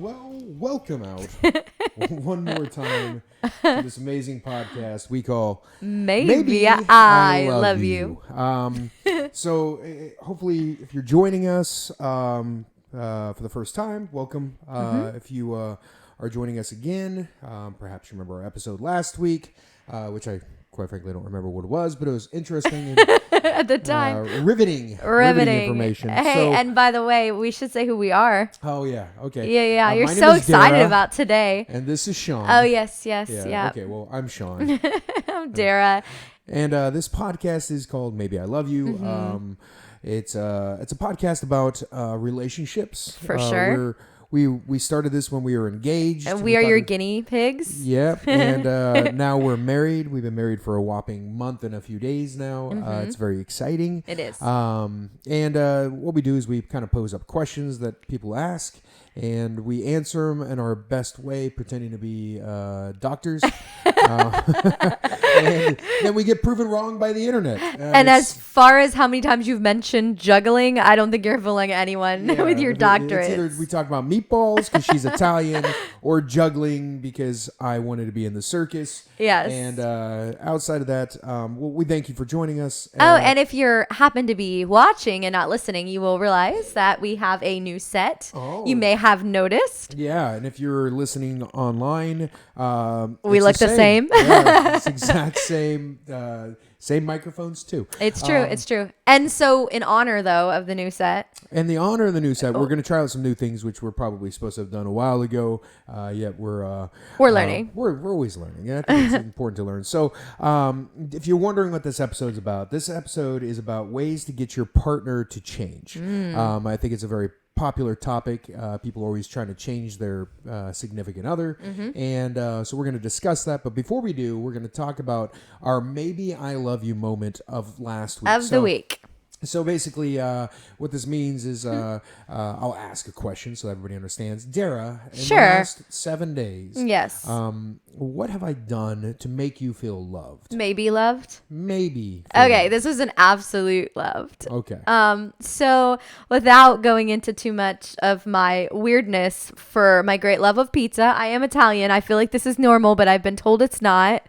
Welcome out one more time to this amazing podcast we call Maybe I Love You. So hopefully if you're joining us for the first time, welcome. If you are joining us again, perhaps you remember our episode last week, which I quite frankly don't remember what it was, but it was interesting and At the time. riveting information. Hey, and by the way, we should say who we are. Oh, yeah. Okay. Yeah. You're my name so is excited Dara, about today. and this is Sean. Oh, yes. Yeah. Okay, well, I'm Sean. I'm Dara. And this podcast is called Maybe I Love You. It's a podcast about relationships. For sure. We started this when we were engaged. And we are your guinea pigs. Yep. And now we're married. We've been married for a whopping month and a few days now. It's very exciting. It is. And what we do is we kind of pose up questions that people ask, and we answer them in our best way, pretending to be doctors. And then we get proven wrong by the internet. And as far as how many times you've mentioned juggling, I don't think you're fooling anyone with your doctorate. It's either we talk about meatballs because she's Italian, or juggling because I wanted to be in the circus. Yes. And outside of that, we thank you for joining us. And if you happen to be watching and not listening, you will realize that we have a new set. Oh. You may have noticed. Yeah, and if you're listening online, We look the same. Yeah, it's exact same. Same microphones too. It's true. And so in honor though of the new set. And the honor of the new set, we're going to try out some new things, which we're probably supposed to have done a while ago. Yet we're learning. We're always learning. And I think it's important to learn. So if you're wondering what this episode's about, this episode is about ways to get your partner to change. I think it's a very popular topic. People are always trying to change their significant other. And so we're going to discuss that. But before we do, we're going to talk about our Maybe I Love You moment of last week. The week. So basically, what this means is I'll ask a question so everybody understands. Dara, in the last 7 days, yes. What have I done to make you feel loved? Maybe loved? Maybe. Okay, this was an absolute loved. Okay. So without going into too much of my weirdness for my great love of pizza, I am Italian. I feel like this is normal, but I've been told it's not.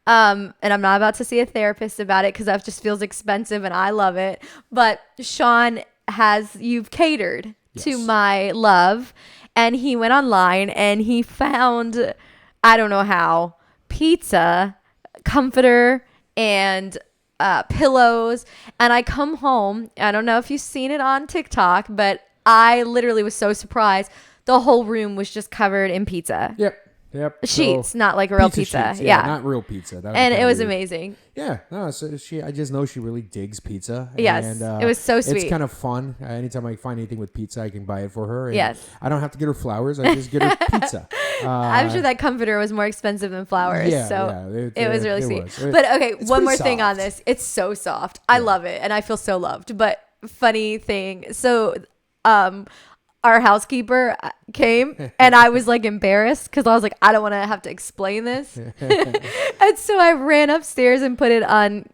And I'm not about to see a therapist about it because that just feels expensive and I love it. But Sean you've catered to my love, and he went online and he found, I don't know how, pizza, comforter, and pillows. And I come home, I don't know if you've seen it on TikTok, but I literally was so surprised. The whole room was just covered in pizza. Yep. Sheets, not like real pizza. Sheets, yeah, not real pizza. And it was amazing. Yeah, no. So I just know she really digs pizza. Yes, and, it was so sweet. It's kind of fun. Anytime I find anything with pizza, I can buy it for her. And yes, I don't have to get her flowers. I just get her pizza. I'm sure that comforter was more expensive than flowers. So it was really sweet. Was. But okay, one more thing soft. on this. It's so soft. I love it, and I feel so loved. But funny thing, so our housekeeper came and I was like embarrassed because I was like, I don't want to have to explain this. And so I ran upstairs and put it on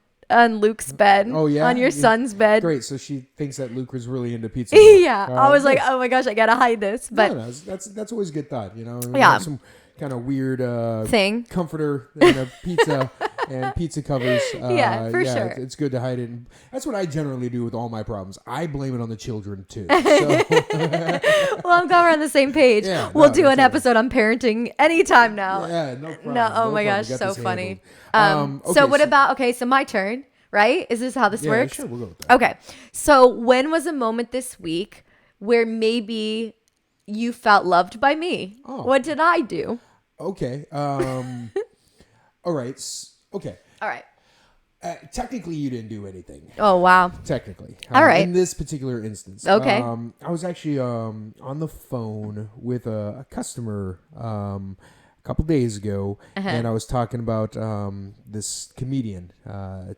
Luke's bed. Oh, yeah? On your son's bed. Great. So she thinks that Luke was really into pizza. Yeah. I was like, oh my gosh, I got to hide this. But no, that's always a good thought, you know? Yeah. Some kind of weird thing. Comforter and a pizza and pizza covers. Yeah, for sure. It's good to hide it. And that's what I generally do with all my problems. I blame it on the children too. So. Well, I'm glad we're on the same page. Yeah, we'll do an episode on parenting anytime now. Yeah, no problem. No, oh my gosh, so funny. So what about, so my turn, right? Is this how this works? Sure, we'll go with that. Okay. So when was a moment this week where maybe you felt loved by me? Oh. What did I do? Okay. All right. Okay. All right. Technically, you didn't do anything. Oh, wow. Technically. All right. In this particular instance. Okay. I was actually on the phone with a customer a couple days ago, and I was talking about this comedian,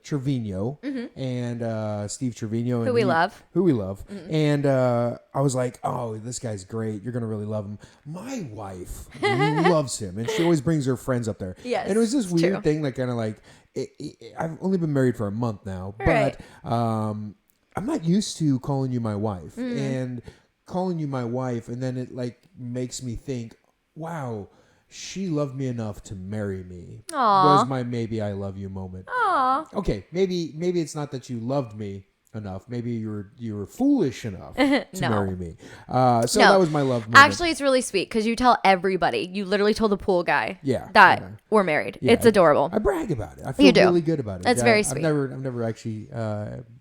Trevino, and Steve Trevino. Who we love. And I was like, oh, this guy's great. You're going to really love him. My wife loves him, and she always brings her friends up there. Yes, and it was this weird true. thing, like kind of like, I've only been married for a month now, right. but I'm not used to calling you my wife. And calling you my wife, and then it like makes me think, wow, she loved me enough to marry me. Aw. Was my maybe I love you moment. Aw. Okay, maybe it's not that you loved me enough. Maybe you were foolish enough to No. marry me. So No. that was my love moment. Actually, it's really sweet because you tell everybody. You literally told the pool guy Yeah, that yeah. we're married. Yeah, It's adorable. I brag about it. I feel You do. really good about it. It's very sweet. I've never actually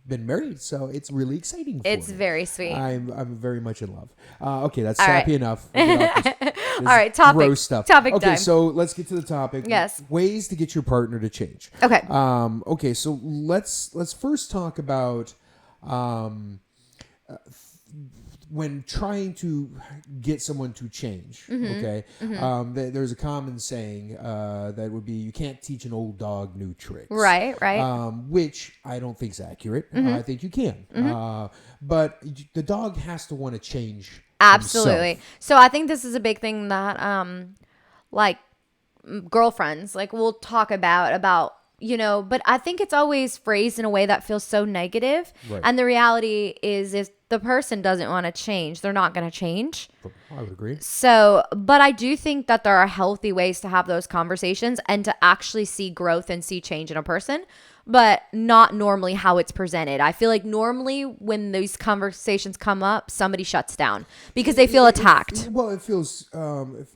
been married, so it's really exciting for It's me. very sweet. I'm very much in love. Okay, that's All sappy right. enough. We'll get off this All right, topic. gross stuff. Topic okay, time. so let's get to the topic. Yes. Ways to get your partner to change. Okay. Okay, so let's first talk about when trying to get someone to change. Okay, there's a common saying that would be, you can't teach an old dog new tricks. Right. Which I don't think is accurate. I think you can. But the dog has to want to change. Absolutely. himself. So I think this is a big thing that like girlfriends like we'll talk about but I think it's always phrased in a way that feels so negative. Right. And the reality is if the person doesn't want to change, they're not going to change. I would agree. So, but I do think that there are healthy ways to have those conversations and to actually see growth and see change in a person, but not normally how it's presented. I feel like normally when these conversations come up, somebody shuts down because they feel attacked. Well, it feels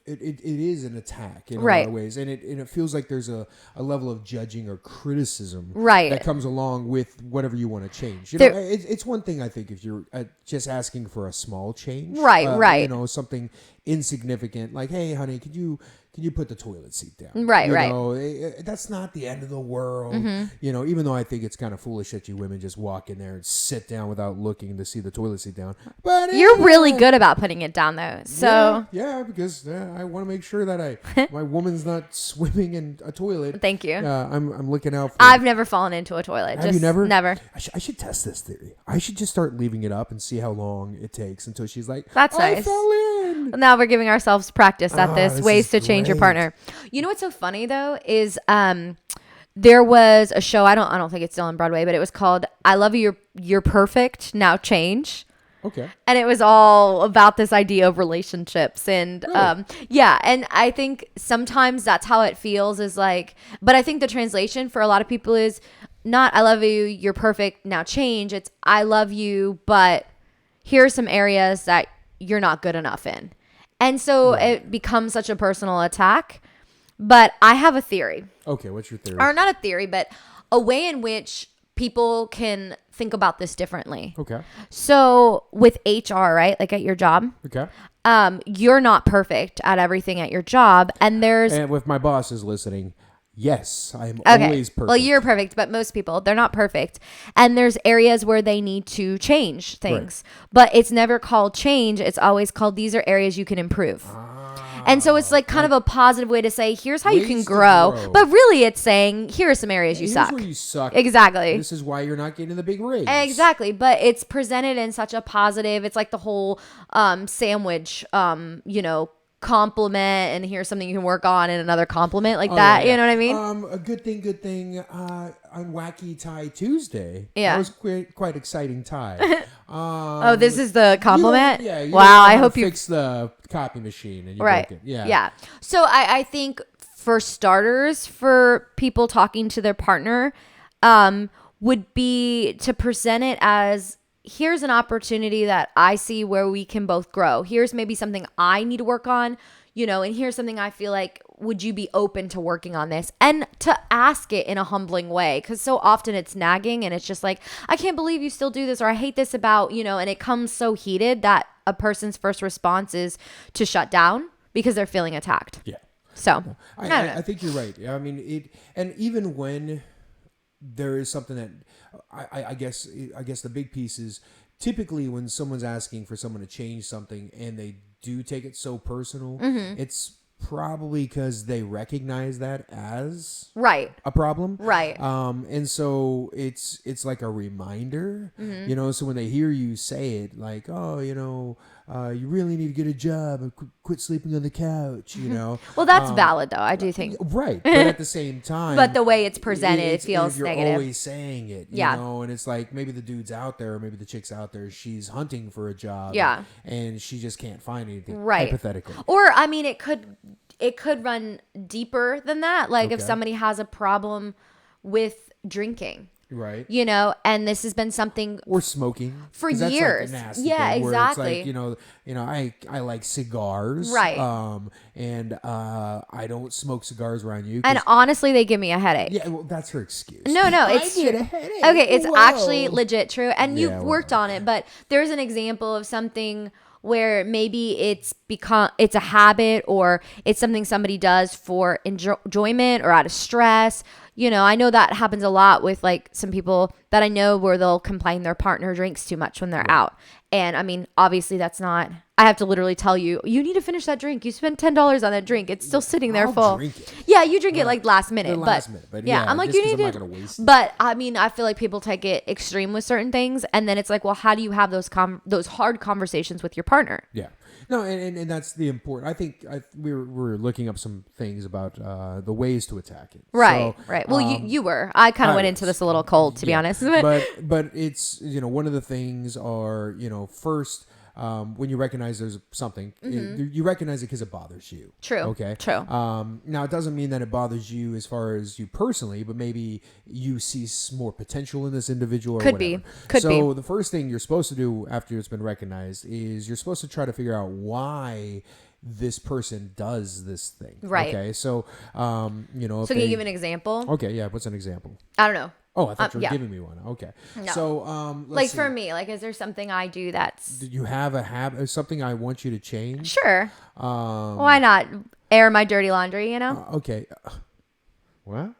it is an attack in a Right. lot of ways, and it feels like there's a level of judging or criticism Right. that comes along with whatever you want to change. There- It's one thing, I think, if you're just asking for a small change, Right. Something insignificant like, hey, honey, could you put the toilet seat down? Right. That's not the end of the world. Even though I think it's kind of foolish that you women just walk in there and sit down without looking to see the toilet seat down. But You're really good about putting it down though. So yeah, because I want to make sure that my woman's not swimming in a toilet. thank you. I'm looking out for. I've never fallen into a toilet. Have you never? Never. I should test this theory. I should just start leaving it up and see how long it takes until she's like, That's I nice. fell in. Now we're giving ourselves practice at this. this Ways is to change your great. partner. You know what's so funny though is there was a show, I don't think it's still on Broadway, but it was called I Love You, You're Perfect, Now Change. Okay. And it was all about this idea of relationships and Really? and I think sometimes that's how it feels is like, but I think the translation for a lot of people is not I love you, you're perfect, now change. It's I love you, but here are some areas that you're not good enough in. And so it becomes such a personal attack. But I have a theory. Okay, what's your theory? Or not a theory, but a way in which people can think about this differently. Okay. So with HR, right? Like at your job, Okay. you're not perfect at everything at your job. And there's And if my boss is listening, yes, I am okay. always perfect. Well, you're perfect, but most people, they're not perfect. And there's areas where they need to change things. But it's never called change. It's always called these are areas you can improve. And so it's like kind of a positive way to say, here's how you can Ways to grow. grow. But really it's saying, here are some areas you Here's suck. where you suck. Exactly. This is why you're not getting the big raise. Exactly. But it's presented in such a positive, it's like the whole sandwich, compliment and here's something you can work on and another compliment like that. Yeah. You know what I mean? A good thing. On Wacky Tie Tuesday, Yeah. that was quite exciting tie. Oh, this is the compliment? You don't Wow, know I how to hope you fix the copy machine and you right. broke it. Yeah. Yeah. So I think for starters, for people talking to their partner, would be to present it as here's an opportunity that I see where we can both grow. Here's maybe something I need to work on, and here's something I feel like, would you be open to working on this? And to ask it in a humbling way, because so often it's nagging and it's just like, I can't believe you still do this, or I hate this about, and it comes so heated that a person's first response is to shut down because they're feeling attacked. Yeah. So I don't know. I think you're right. I mean, and even when there is something that I guess the big piece is typically when someone's asking for someone to change something and they do take it so personal, it's probably because they recognize that as Right. a problem. Right. And so it's like a reminder, so when they hear you say it like, oh, you really need to get a job and quit sleeping on the couch, you know. Well, that's valid though. I do think. Right, but at the same time, But the way it's presented, it feels you're negative. always saying it, you know, and it's like maybe the dude's out there, or maybe the chick's out there, she's hunting for a job, and she just can't find anything, right? Hypothetically, or I mean, it could run deeper than that. Like if somebody has a problem with drinking. Right. You know, and this has been something or smoking for that's years. Like a nasty yeah, thing exactly. It's like, you know, I like cigars. Right. And I don't smoke cigars around you. And honestly, they give me a headache. Yeah, well, that's her excuse. No, it's I get a headache. Okay, it's Whoa. actually legit true. And you've worked on it, but there's an example of something where maybe it's a habit, or it's something somebody does for enjoyment or out of stress. You know, I know that happens a lot with like some people that I know where they'll complain their partner drinks too much when they're out. And I mean, obviously that's not, I have to literally tell you, you need to finish that drink. You spent $10 on that drink. It's still sitting there full. Drink it. Yeah, you drink it like last minute. But yeah, I'm like, you need to. But I mean, I feel like people take it extreme with certain things. And then it's like, well, how do you have those hard conversations with your partner? Yeah. No, and that's the important. I think we were looking up some things about the ways to attack it. Right, so, right. Well, you were. I kind of went into this a little cold, to be honest. But it's, you know, one of the things are, you know, first, when you recognize there's something, you recognize it because it bothers you. True. Okay. True. Now it doesn't mean that it bothers you as far as you personally, but maybe you see more potential in this individual. Or Could whatever. be. Could be. So the first thing you're supposed to do after it's been recognized is you're supposed to try to figure out why this person does this thing. Right. Okay. So, you know. So can you give an example? Okay. Yeah. What's an example? I don't know. Oh, I thought you were giving me one. Okay. No. So, like for me, like, is there something I do that's... Did you have a habit, something I want you to change? Sure. Why not air my dirty laundry, you know? Okay. Well,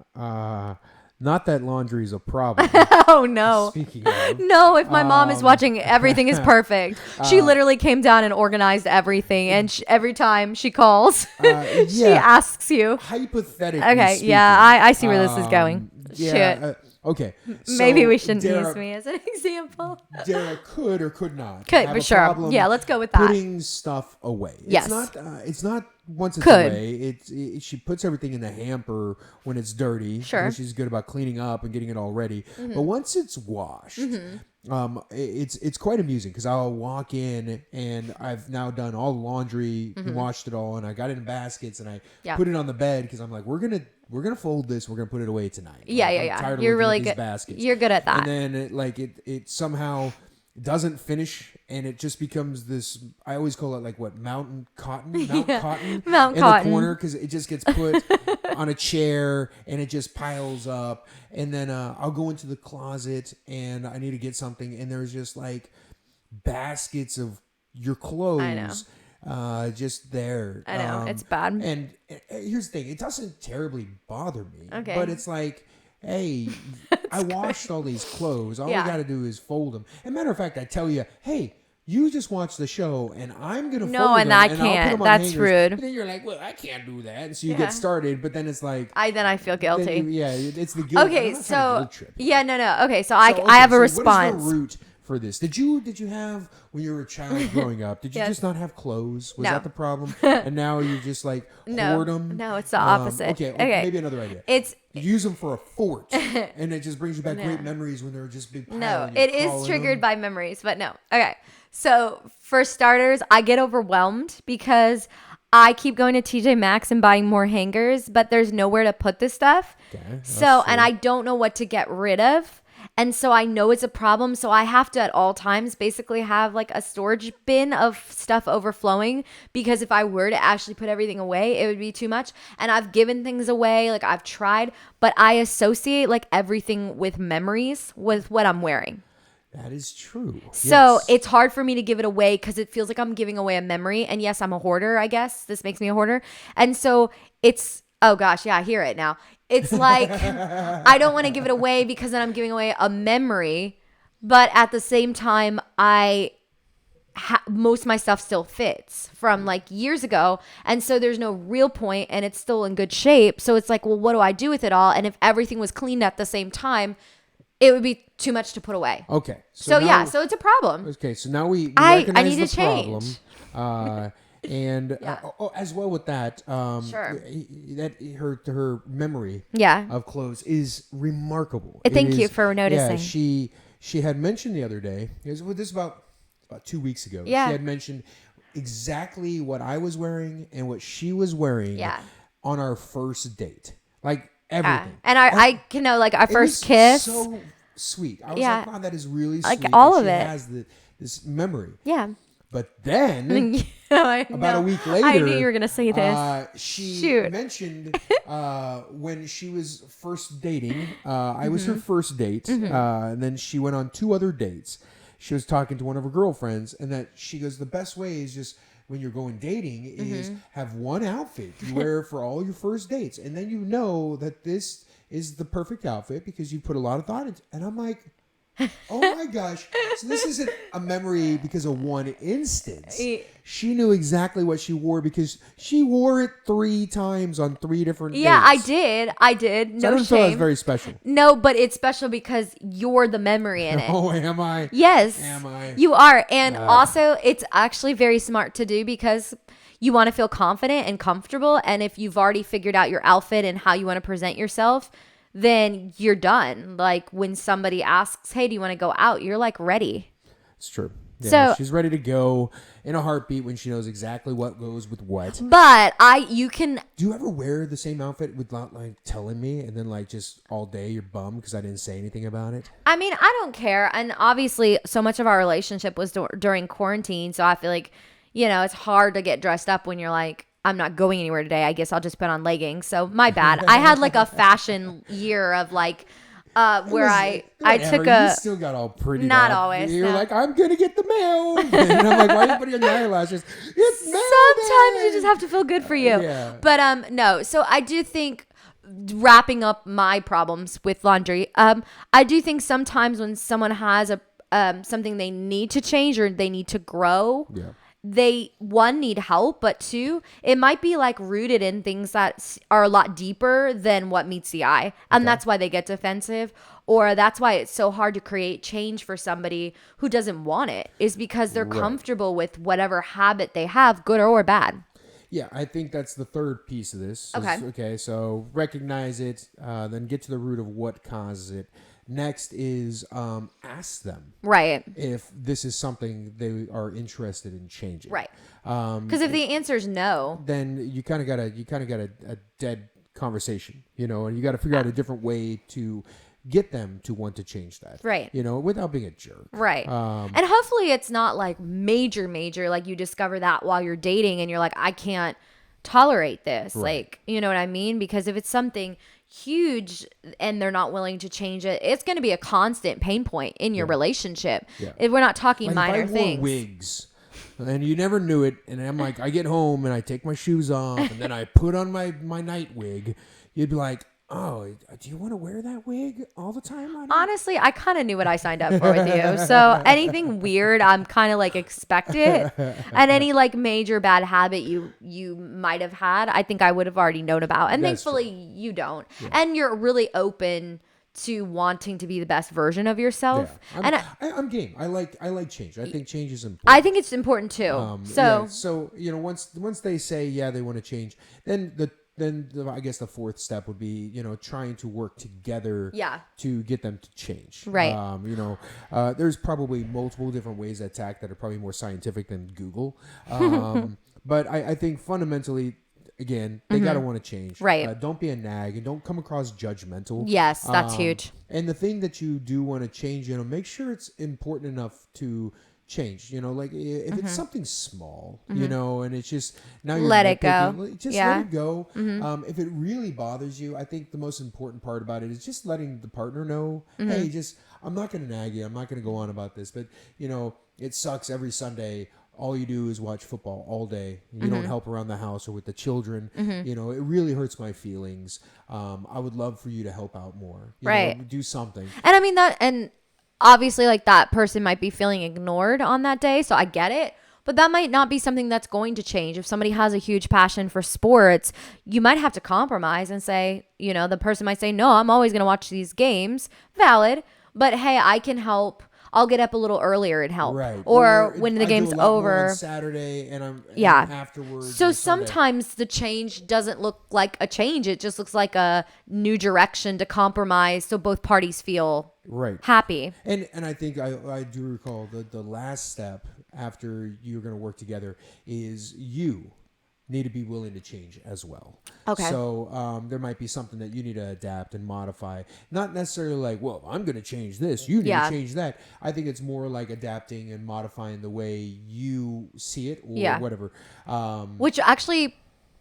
not that laundry is a problem. Oh, no. Speaking of. No, if my mom is watching, everything is perfect. She literally came down and organized everything. And every time she calls, she asks you. Hypothetically Okay, speaking, yeah, I see where this is going. Yeah, Shit. Okay. So maybe we shouldn't use me as an example. Dara could or could not. Could, for sure. Yeah, let's go with that. Putting stuff away. Yes. It's not once it's could. away. She puts everything in the hamper when it's dirty. Sure. She's good about cleaning up and getting it all ready. Mm-hmm. But once it's washed, it's quite amusing because I'll walk in and I've now done all the laundry, washed it all, and I got it in baskets and I put it on the bed because I'm like, we're gonna fold this. We're gonna put it away tonight. Yeah, I'm tired of You're looking really at these good. baskets. You're good at that. And then it somehow doesn't finish, and it just becomes this. I always call it like what Mount Cotton in the corner because it just gets put on a chair and it just piles up. And then I'll go into the closet and I need to get something, and there's just like baskets of your clothes. I know. Just there. I know. It's bad. And here's the thing. It doesn't terribly bother me. Okay. But it's like, hey, I washed all these clothes. All I got to do is fold them. And matter of fact, I tell you, hey, you just watched the show and I'm going to fold them. No, and I and can't. I'll put them on That's hangers. rude. And then you're like, well, I can't do that. And so you get started, but then it's like. Then I feel guilty. It's the guilt. Okay, so. Guilt trip. Yeah, no. Okay, so I have a response. What is the root for this? Did you have when you were a child growing up? Did you just not have clothes? Was that the problem? And now you just like hoard them? No, it's the opposite. Okay, maybe another idea. You use them for a fort, and it just brings you back great memories when they were just big. No, it is triggered by memories, but no. Okay, so for starters, I get overwhelmed because I keep going to TJ Maxx and buying more hangers, but there's nowhere to put this stuff. Okay, so, and I don't know what to get rid of. And so I know it's a problem. So I have to at all times basically have like a storage bin of stuff overflowing, because if I were to actually put everything away, it would be too much. And I've given things away, like I've tried, but I associate like everything with memories with what I'm wearing. That is true. So it's hard for me to give it away because it feels like I'm giving away a memory. And yes, I'm a hoarder, I guess. This makes me a hoarder. And so it's, oh gosh, yeah, I hear it now. It's like, I don't want to give it away because then I'm giving away a memory. But at the same time, most of my stuff still fits from like years ago. And so there's no real point and it's still in good shape. So it's like, well, what do I do with it all? And if everything was cleaned at the same time, it would be too much to put away. Okay. So now, so it's a problem. Okay, so now we I recognize need the to change. problem. And as well with that, Sure. that her memory Yeah. of clothes is remarkable. Thank you for noticing. Yeah, she had mentioned the other day. This is about 2 weeks ago. Yeah. She had mentioned exactly what I was wearing and what she was wearing. Yeah. On our first date, like everything. And I can know, like, our first kiss. So sweet. I was Yeah. like, wow, that is really Like, sweet. all that of she it. has this memory. Yeah. But then, about a week later, I knew you were gonna say this. She mentioned when she was first dating. I was her first date, and then she went on 2 other dates. She was talking to one of her girlfriends, and that she goes, the best way is just when you're going dating is have one outfit you wear for all your first dates, and then you know that this is the perfect outfit because you put a lot of thought into it. And I'm like, oh my gosh. So this isn't a memory because of one instance. She knew exactly what she wore because she wore it 3 times on 3 different dates. Yeah, I did. So I No don't feel that's shame. very special. No, but it's special because you're the memory in it. Oh, am I? Yes. Am I? You are. And also, it's actually very smart to do because you want to feel confident and comfortable. And if you've already figured out your outfit and how you want to present yourself, then you're done. Like, when somebody asks, hey, do you want to go out? You're like ready. It's true. Yeah, So she's ready to go in a heartbeat when she knows exactly what goes with what. But you can. Do you ever wear the same outfit without like telling me, and then like just all day you're bummed because I didn't say anything about it? I mean, I don't care. And obviously, so much of our relationship was during quarantine. So I feel like, it's hard to get dressed up when you're like, I'm not going anywhere today. I guess I'll just put on leggings. So my bad. I had like a fashion year of like, where I took You still got all pretty. Not always. You're no. like, I'm gonna get the mail, and I'm like, why are you putting on your eyelashes? It's mail Sometimes day. you just have to feel good for you. Yeah. But no. So I do think, wrapping up my problems with laundry, I do think sometimes when someone has something they need to change or they need to grow. Yeah. They, one, need help, but 2, it might be like rooted in things that are a lot deeper than what meets the eye. And that's why they get defensive, or that's why it's so hard to create change for somebody who doesn't want it, is because they're comfortable with whatever habit they have, good or bad. Yeah, I think that's the third piece of this. Okay. So recognize it, then get to the root of what causes it. Next is ask them Right. if this is something they are interested in changing. Right. Because if the answer is no, then you kind of got a dead conversation, and you got to figure out a different way to get them to want to change that. Right. Without being a jerk. Right. And hopefully it's not like major, like you discover that while you're dating and you're like, I can't tolerate this. Right. Like, you know what I mean? Because if it's something huge and they're not willing to change it, it's going to be a constant pain point in your relationship. Yeah. If we're not talking Like minor if I wore things. wigs and you never knew it, and I'm like, I get home and I take my shoes off and then I put on my night wig, you'd be like, oh, do you want to wear that wig all the time? Honestly, I kind of knew what I signed up for with you. So anything weird, I'm kind of like expect it. And any like major bad habit you might have had, I think I would have already known about. And That's thankfully you don't. Yeah. And you're really open to wanting to be the best version of yourself. Yeah. I'm game. I like change. I think change is important. I think it's important too. So once they say they want to change, then I guess the fourth step would be, trying to work together to get them to change. Right. There's probably multiple different ways to attack that are probably more scientific than Google. But I think fundamentally, again, they got to want to change. Right. Don't be a nag and don't come across judgmental. Yes, that's huge. And the thing that you do want to change, make sure it's important enough to change, like if it's something small, and it's just now you're let it go. Let it go. If it really bothers you, I think the most important part about it is just letting the partner know, hey, I'm not going to nag you, I'm not going to go on about this, but it sucks every Sunday. All you do is watch football all day. You don't help around the house or with the children. It really hurts my feelings. I would love for you to help out more. Do something. And I mean and obviously, like, that person might be feeling ignored on that day, so I get it. But that might not be something that's going to change. If somebody has a huge passion for sports, you might have to compromise and say, the person might say, no, I'm always going to watch these games. Valid. but hey, I can help. I'll get up a little earlier and help. Right. Or when the I do game's a lot more over. on Saturday and Yeah. afterwards. So or Sunday. sometimes the change doesn't look like a change. It just looks like a new direction to compromise so both parties feel right. happy. And I think I do recall the last step after you're going to work together is you need to be willing to change as well. Okay. So there might be something that you need to adapt and modify. Not necessarily like, well, I'm going to change this. You need to change that. I think it's more like adapting and modifying the way you see it or whatever. Which actually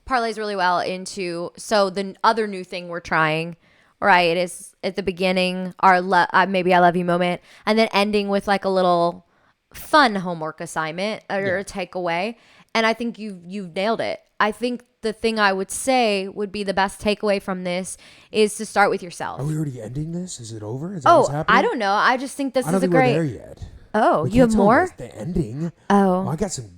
parlays really well into, so the other new thing we're trying, right, is at the beginning, our maybe I love you moment, and then ending with like a little fun homework assignment or a takeaway. And I think you've nailed it. I think the thing I would say would be the best takeaway from this is to start with yourself. Are we already ending this? Is it over? Is that what's happening? I don't know. I just think this I don't is a think great. we're there yet. Oh, We you have can't tell more? The ending. Oh. I got some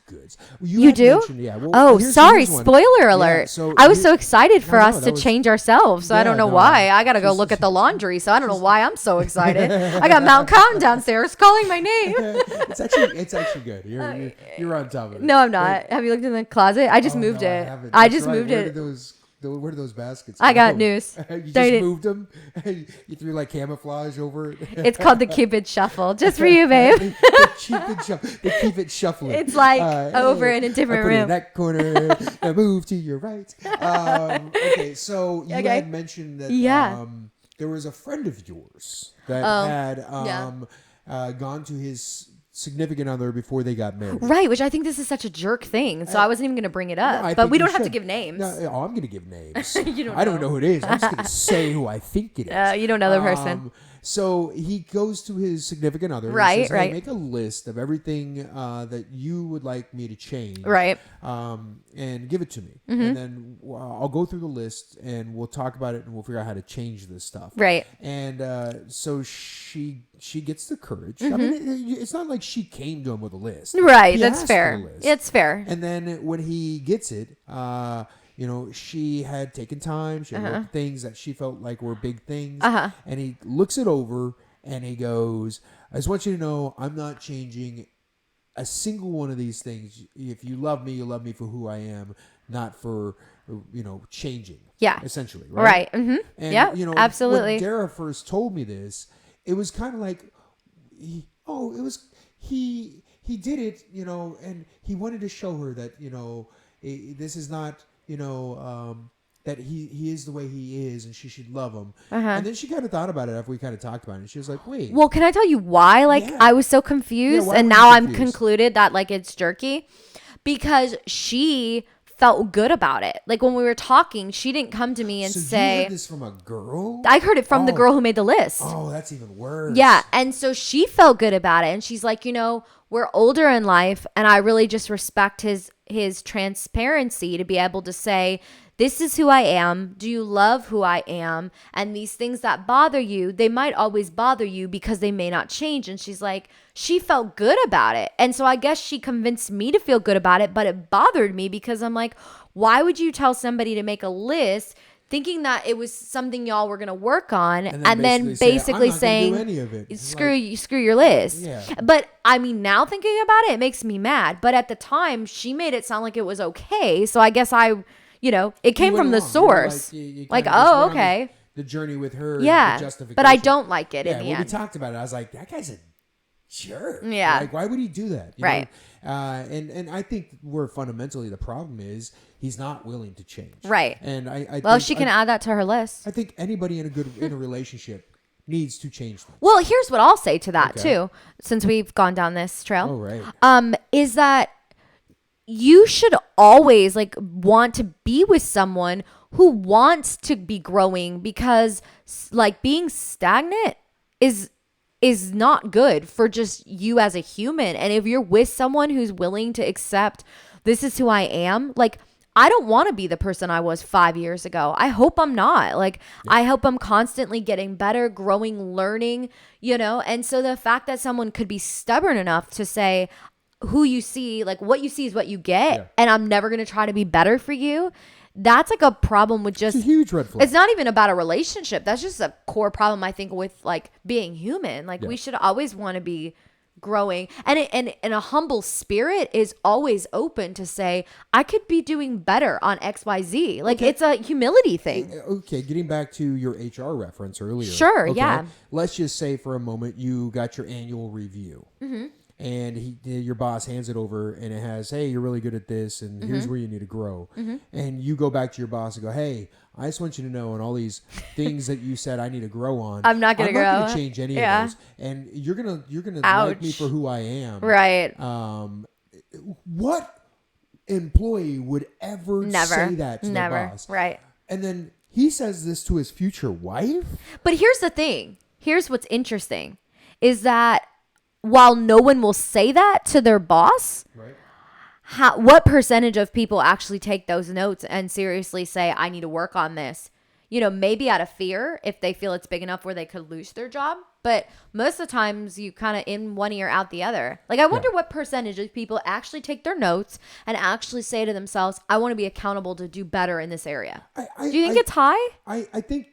goods. You had do? mentioned- yeah. Well, Oh, here's sorry. one. Spoiler alert. Yeah, so I was so excited for No, us that to was- change ourselves. So I don't know why. I got to go just- look at the laundry. So I don't know why I'm so excited. I got Mount Cotton downstairs calling my name. It's actually good. You're on top of it. No, I'm not. Have you looked in the closet? I just moved No, it. haven't. I That's just right. moved Where it. Where do those baskets I got go? news. You just They didn't- moved them? You threw like camouflage over it? It's called the Cupid Shuffle. Just for you, babe. They keep it shuffling. It's like over in a different I put it in room. that corner. Now move to your right. Okay, so you Okay. had mentioned that Yeah. there was a friend of yours that had gone to his significant other before they got married. Right, which I think this is such a jerk thing. So I wasn't even going to bring it up. No, I but think we you don't have to should. give names. No, I'm going to give names. You don't I don't know who it is. I'm just going to say who I think it is. You don't know the person. So he goes to his significant other. Right, and says, hey, right. make a list of everything that you would like me to change. Right. And give it to me. And then I'll go through the list and we'll talk about it and we'll figure out how to change this stuff. Right. And so she gets the courage. I mean, it's not like she came to him with a list. Right, He that's asked fair. for the list. It's fair. And then when he gets it, she had taken time. She had looked at things that she felt like were big things. And he looks it over and he goes, I just want you to know I'm not changing a single one of these things. If you love me, you love me for who I am, not for, changing. Yeah. Essentially. Right. Mm-hmm. And, Yeah, absolutely. When Dara first told me this, it was kind of like, he did it, and he wanted to show her that, this is not, that he is the way he is and she should love him. And then she kind of thought about it after we kind of talked about it. And she was like, wait. Well, can I tell you why? Yeah. I was so confused, why and were you now I'm confused? concluded that it's jerky because she felt good about it. Like when we were talking, she didn't come to me and So say, you heard this from a girl? I heard it from the Oh. girl who made the list. Oh, that's even worse. Yeah. And so she felt good about it. And she's like, we're older in life and I really just respect his transparency to be able to say, this is who I am. Do you love who I am? And these things that bother you, they might always bother you because they may not change. And she's like, she felt good about it. And so I guess she convinced me to feel good about it, but it bothered me because I'm like, why would you tell somebody to make a list thinking that it was something y'all were going to work on and then basically saying, I'm not gonna do any of it. screw your list. Yeah. But I mean, now thinking about it, it makes me mad. But at the time, she made it sound like it was okay. So I guess it came You went from the along. source. You Like, kinda just oh, went on okay. The journey with her. Yeah. The justification. But I don't like it in the when we end. talked about it, I was like, that guy's a jerk. Yeah. Like, why would he do that? You Right. know? And I think where fundamentally the problem is he's not willing to change. Right. And I Well, think, she can add that to her list. I think anybody in a relationship needs to change things. Well, here's what I'll say to that Okay. too, since we've gone down this trail. Oh, right. Is that you should always want to be with someone who wants to be growing because being stagnant is not good for just you as a human. And if you're with someone who's willing to accept this is who I am, I don't want to be the person I was 5 years ago. I hope I'm not. I hope I'm constantly getting better, growing, learning, And so the fact that someone could be stubborn enough to say, who you see, what you see is what you get, Yeah. and I'm never going to try to be better for you, that's like a problem with just, It's a huge red flag. it's not even about a relationship. That's just a core problem, I think, with like being human. Like we should always want to be growing, and a humble spirit is always open to say, I could be doing better on XYZ. Like it's a humility thing. Okay, getting back to your HR reference earlier. Sure, okay, yeah. Let's just say for a moment you got your annual review. And your boss hands it over and it has, hey, you're really good at this and here's where you need to grow. And you go back to your boss and go, hey, I just want you to know, and all these things that you said I need to grow on, I'm not going to change any of those. And you're gonna like me for who I am. Right. What employee would ever say that to their boss? Right. And then he says this to his future wife? But here's the thing. Here's what's interesting is that while no one will say that to their boss, Right. What percentage of people actually take those notes and seriously say, I need to work on this? You know, maybe out of fear if they feel it's big enough where they could lose their job. But most of the times you kind of in one ear out the other. Like, I wonder what percentage of people actually take their notes and actually say to themselves, I want to be accountable to do better in this area. Do you think it's high? I think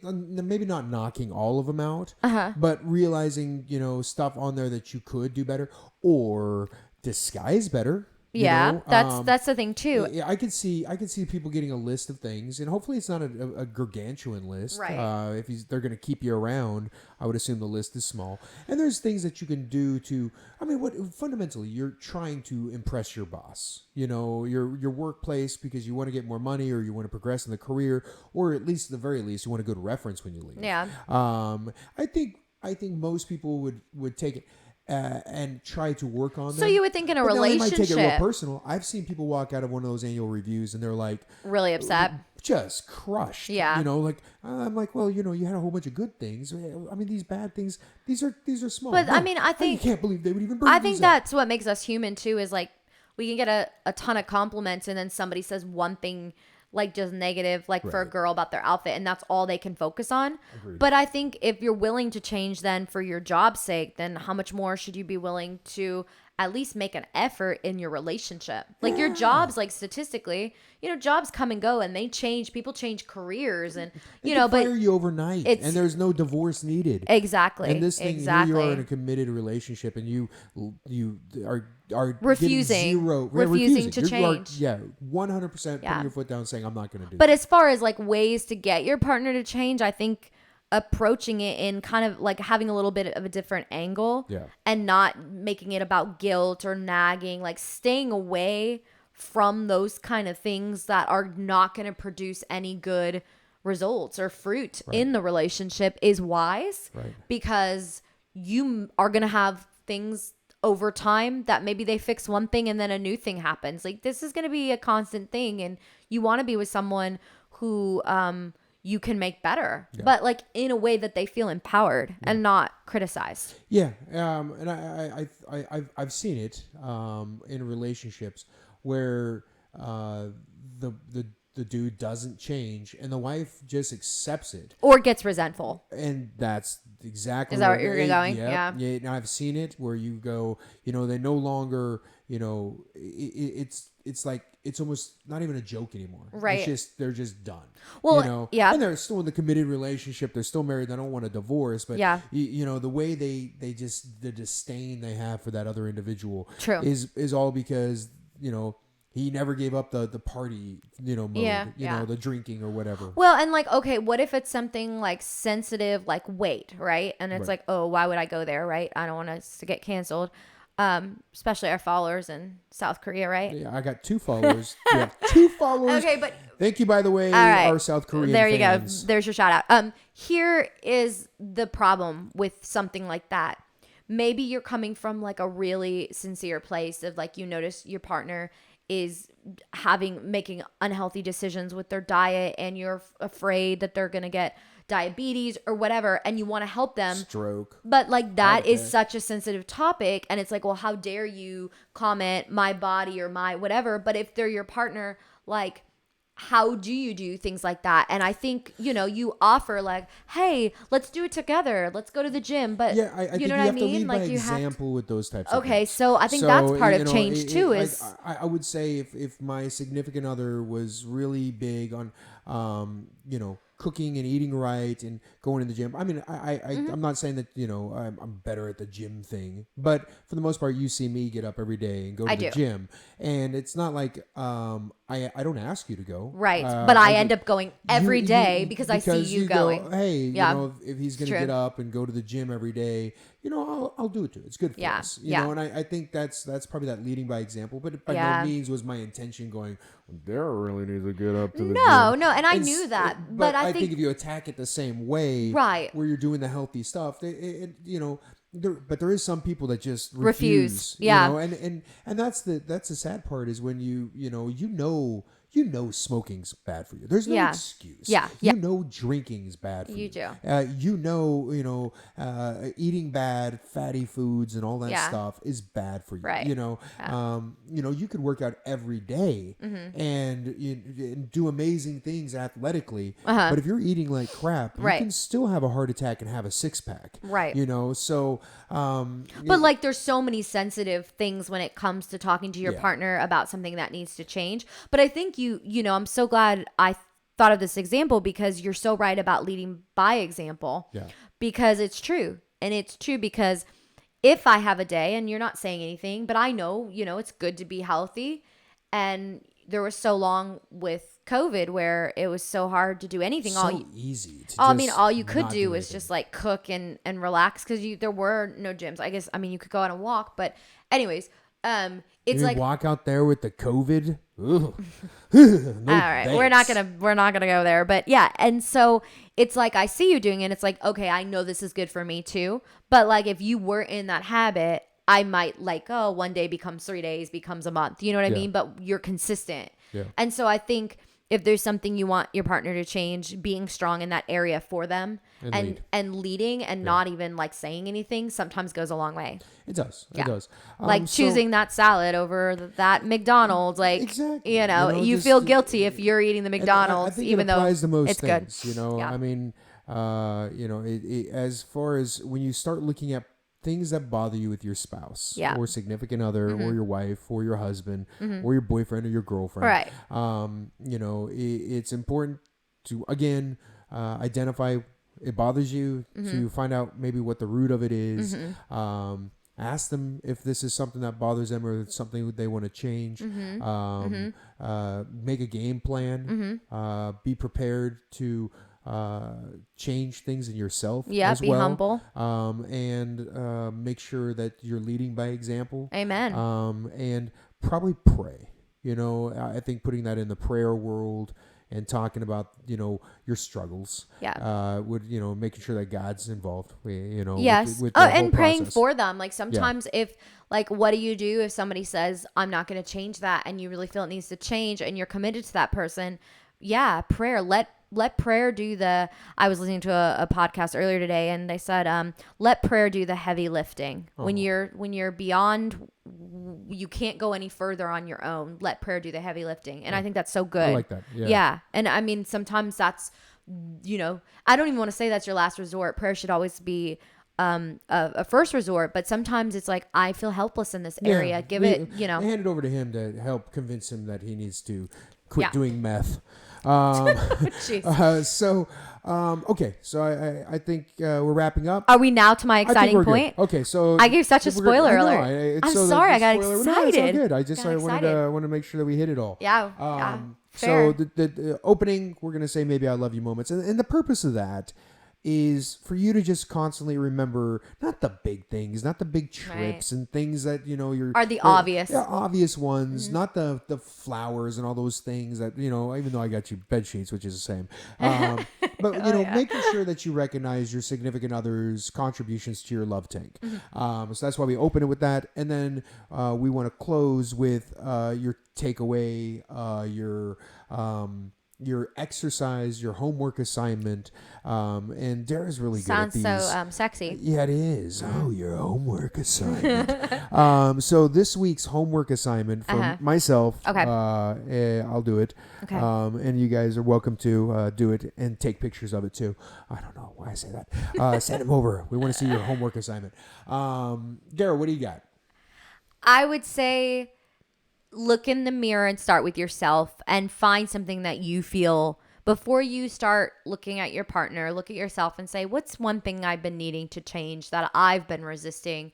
maybe not knocking all of them out, but realizing, stuff on there that you could do better or disguise better. Yeah, that's the thing too. Yeah, I can see people getting a list of things, and hopefully it's not a gargantuan list. Right. If they're going to keep you around, I would assume the list is small. And there's things that you can do to. I mean, what fundamentally you're trying to impress your boss. Your workplace because you want to get more money or you want to progress in the career, or at least at the very least you want a good reference when you leave. Yeah. I think most people would take it. And try to work on them. So you would think in a but relationship, they might take it real personal. I've seen people walk out of one of those annual reviews and they're like really upset, just crushed. Yeah, I'm like, well, you had a whole bunch of good things. I mean, these bad things, these are small. But I mean, I think you can't believe they would even bring. I think that's what makes us human too. Is like we can get a ton of compliments and then somebody says one thing like just negative, like for a girl about their outfit, and that's all they can focus on. Agreed. But I think if you're willing to change then for your job's sake, then how much more should you be willing to at least make an effort in your relationship? Like your jobs, like statistically, jobs come and go and they change. People change careers and, they but fire you overnight and there's no divorce needed. Exactly. And this thing, here you are in a committed relationship and you are refusing to change. 100% putting your foot down saying, I'm not going to do But that. as far as like ways to get your partner to change, I think approaching it in kind of like having a little bit of a different angle and not making it about guilt or nagging, like staying away from those kind of things that are not going to produce any good results or fruit in the relationship is wise because you are going to have things over time that maybe they fix one thing and then a new thing happens. Like this is going to be a constant thing and you want to be with someone who you can make better, but like in a way that they feel empowered and not criticized. Yeah. And I've seen it in relationships where the dude doesn't change and the wife just accepts it or gets resentful. And that's exactly is that what you're going? Yeah. And I've seen it where you go, they no longer, it's like it's almost not even a joke anymore. Right. It's just they're just done. Well, and they're still in the committed relationship. They're still married. They don't want a divorce. But the way they just the disdain they have for that other individual is all because he never gave up the party, mode, the drinking or whatever. Well, and like, okay, what if it's something like sensitive, like weight, right? And it's like, oh, why would I go there, right? I don't want us to get canceled. Especially our followers in South Korea, right? Yeah, I got 2 followers. You have 2 followers. Okay, but thank you, by the way, our South Korean there you fans. go. There's your shout out. Here is the problem with something like that. Maybe you're coming from like a really sincere place of like you notice your partner is making unhealthy decisions with their diet and you're afraid that they're going to get diabetes or whatever and you want to help them, stroke, but like that is such a sensitive topic and it's like, well, how dare you comment my body or my whatever. But if they're your partner, like how do you do things like that? And I think, you offer like, hey, let's do it together. Let's go to the gym. But Yeah, I think you know you what I have to mean? lead by Like you have to. example with those types of Okay, things. so I think that's part of change too. Is I would say if my significant other was really big on, cooking and eating right and going to the gym. I mean, I'm not saying that, I'm better at the gym thing, but for the most part, you see me get up every day and go to I the do. gym. And it's not like, I don't ask you to go. right, but I end up going every you- day because I see you going. Go, hey, Yeah, if he's going to true. get up and go to the gym every day, I'll do it too. It's good for Yeah, us, yeah. And I think that's probably that leading by example. But by no Yeah. means was my intention going, Dara really needs to get up to the No, gym. no, and I knew that, but I think if you attack it the same way, Right. where you're doing the healthy stuff, but there is some people that just Refuse. Yeah. And that's the sad part is when you know smoking's bad for you. There's no Yeah. excuse. Yeah. You know drinking's bad for you. You do. Eating bad, fatty foods and all that Yeah. stuff is bad for you. Right. You could work out every day and do amazing things athletically. But if you're eating like crap, you Right. can still have a heart attack and have a six pack. Right. So But like there's so many sensitive things when it comes to talking to your Yeah. partner about something that needs to change. But I think I'm so glad I thought of this example because you're so right about leading by example. Yeah. Because it's true. And it's true because if I have a day and you're not saying anything, but I know, it's good to be healthy. And there was so long with COVID where it was so hard to do anything. Easy. All you could not do was anything. just like cook and relax because there were no gyms. I guess, you could go out and walk, but anyways, it's You like, walk out there with the COVID. Ugh. No, all right, we're not gonna go there, but yeah. And so it's like, I see you doing it. And it's like, okay, I know this is good for me too. But like, if you were in that habit, I might like, one day becomes 3 days, becomes a month. You know what I Yeah. mean? But you're consistent. Yeah. And so I think if there's something you want your partner to change, being strong in that area for them and leading and not even like saying anything sometimes goes a long way. It does. Yeah. It does. Like choosing that salad over that McDonald's, like, Exactly. you Just- feel guilty if you're eating the and McDonald's, I think even it applies though to most it's things, good. Yeah. I mean, as far as when you start looking at things that bother you with your spouse Yeah. or significant other or your wife or your husband or your boyfriend or your girlfriend, Right. It's important to, again, identify it bothers you, to find out maybe what the root of it is. Ask them if this is something that bothers them or it's something they want to change. Make a game plan. Be prepared to change things in yourself. Yeah, as be well. humble. And make sure that you're leading by example. Amen. And probably pray. I think putting that in the prayer world and talking about your struggles. Yeah. Would making sure that God's involved. Yes. With the whole and praying process. for them. Like sometimes if like, what do you do if somebody says, I'm not going to change that, and you really feel it needs to change and you're committed to that person? Yeah. Prayer. Let prayer do I was listening to a podcast earlier today and they said, let prayer do the heavy lifting. When you're beyond, you can't go any further on your own. Let prayer do the heavy lifting. And I think that's so good. I like that. Yeah. Yeah. And I mean, sometimes that's, I don't even want to say that's your last resort. Prayer should always be a first resort, but sometimes it's like, I feel helpless in this area. I hand it over to him to help convince him that he needs to quit doing meth. Jeez. Okay. So I think we're wrapping up. Are we now to my I think exciting we're good. point? Okay, so I gave such a spoiler alert. I'm sorry, I got spoiler- No, it's all excited. good. I just Got wanted excited. to make sure that we hit it all. Yeah. So fair. the opening, we're gonna say maybe I love you moments, and the purpose of that is for you to just constantly remember not the big things, not the big trips and things that Are the obvious. yeah, obvious ones, not the flowers and all those things that even though I got you bed sheets, which is the same, but making sure that you recognize your significant other's contributions to your love tank. So that's why we open it with that, and then we want to close with your takeaway, your your exercise, your homework assignment. And Dara's really good at Sounds these. so sexy. Yeah, it is. Oh, your homework assignment. So this week's homework assignment for myself, Okay. I'll do it. Okay. And you guys are welcome to do it and take pictures of it too. I don't know why I say that. Send them over. We want to see your homework assignment. Dara, what do you got? I would say look in the mirror and start with yourself and find something that you feel before you start looking at your partner. Look at yourself and say, what's one thing I've been needing to change that I've been resisting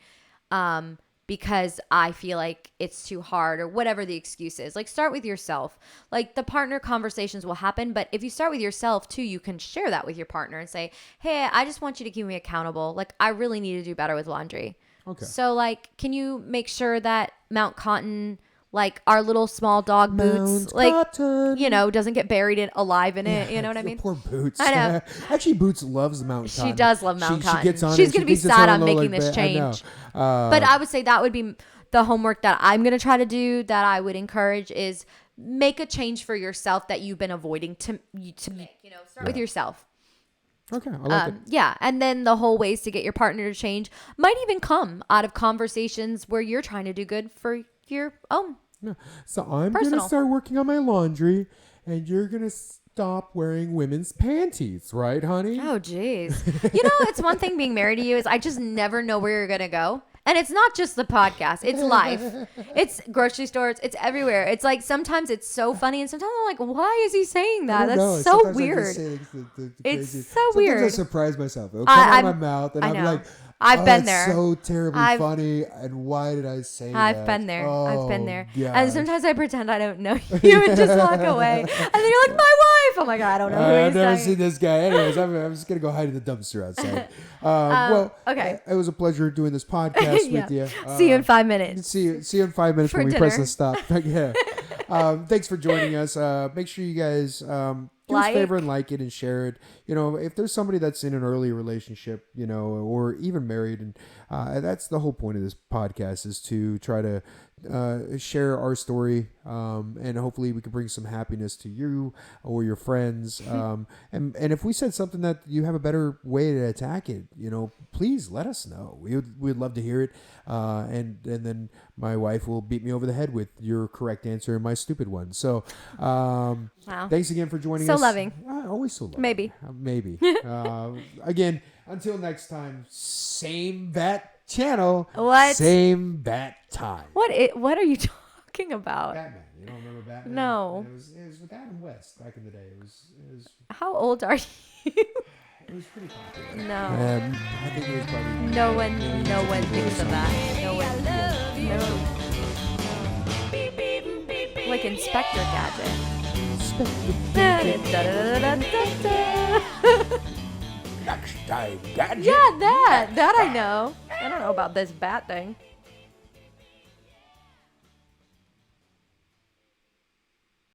because I feel like it's too hard or whatever the excuse is. Like, start with yourself. Like, the partner conversations will happen, but if you start with yourself too, you can share that with your partner and say, hey, I just want you to keep me accountable. Like, I really need to do better with laundry. Okay. So, like, can you make sure that Mount Cotton, like our little small dog Boots, doesn't get buried alive in it. You know what I mean? Poor Boots. I know. Actually, Boots loves Mount Cotton. She does love Mount Cotton. She gets on She's it. going to be sad on making this change. I know. But I would say that would be the homework that I'm going to try to do, that I would encourage, is make a change for yourself that you've been avoiding to make. Start with yourself. Okay, I like it. Yeah, and then the whole ways to get your partner to change might even come out of conversations where you're trying to do good for your own. Yeah. So I'm going to start working on my laundry, and you're going to stop wearing women's panties, right, honey? Oh, jeez. It's one thing being married to you is I just never know where you're going to go. And it's not just the podcast. It's life. It's grocery stores. It's everywhere. It's like sometimes it's so funny, and sometimes I'm like, why is he saying that? That's so weird. It's so weird. Sometimes I surprise myself. It'll come out of my mouth, and I'm like, I've been there. So terribly funny, and why did I say that? I've been there. I've been there. Gosh. And sometimes I pretend I don't know you and just walk away. And then you're like, my wife. I'm like, I don't know who I've he's never saying. seen this guy. Anyways, I'm just going to go hide in the dumpster outside. Okay. It was a pleasure doing this podcast with you. See you in 5 minutes. See you in 5 minutes when we press the stop. Yeah. Thanks for joining us. Make sure you guys do us a favor and like it and share it. If there's somebody that's in an early relationship, or even married, and that's the whole point of this podcast, is to try to share our story, and hopefully we can bring some happiness to you or your friends. And if we said something that you have a better way to attack it, please let us know. We'd love to hear it. And then my wife will beat me over the head with your correct answer and my stupid one. So, wow. Thanks again for joining us. So loving. Always so loving. Maybe. Maybe. Again, until next time, same bat channel. What? Same bat time. What are you talking about? Batman. You don't remember Batman? No. It was with Adam West back in the day. It was. How old are you? It was pretty popular. No. I think it was probably. No one thinks of that. No one. No. Like Inspector Gadget. Next time, Gadget. Yeah, that I know. I don't know about this bat thing.